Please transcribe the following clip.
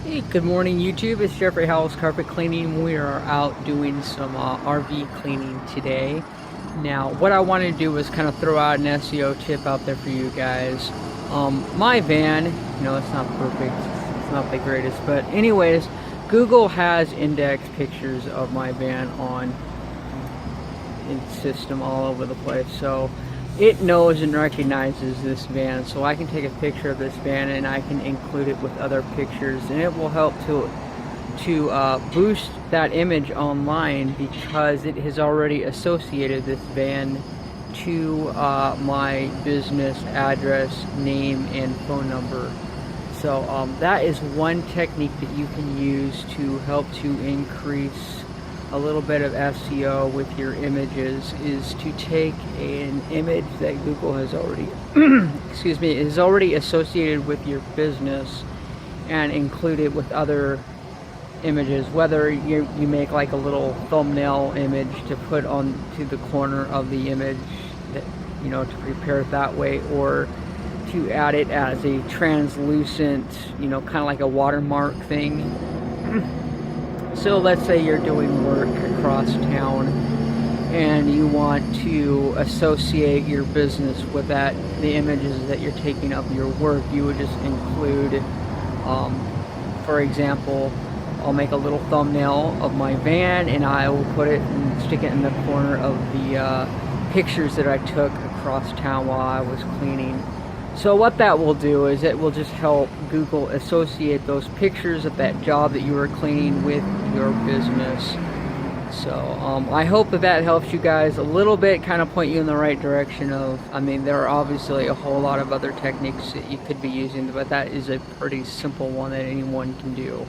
Hey, good morning YouTube. It's Jeffrey Howell's Carpet Cleaning. We are out doing some RV cleaning today. Now, what I wanted to do was kind of throw out an SEO tip out there for you guys. My van, it's not perfect. It's not the greatest. But anyways, Google has indexed pictures of my van on its system all over the place. So it knows and recognizes this van, so I can take a picture of this van and I can include it with other pictures, and it will help to boost that image online because it has already associated this van to my business address, name, and phone number. So that is one technique that you can use to help to increase a little bit of SEO with your images, is to take an image that Google has already excuse me, is already associated with your business and include it with other images, whether you make like a little thumbnail image to put on to the corner of the image, that to prepare it that way, or to add it as a translucent, kind of like a watermark thing. So let's say you're doing work across town and you want to associate your business with the images that you're taking of your work. You would just include, for example, I'll make a little thumbnail of my van and I will put it and stick it in the corner of the pictures that I took across town while I was cleaning. So what that will do is it will just help Google associate those pictures of that job that you were cleaning with your business. So I hope that helps you guys a little bit, kind of point you in the right direction of, there are obviously a whole lot of other techniques that you could be using, but that is a pretty simple one that anyone can do.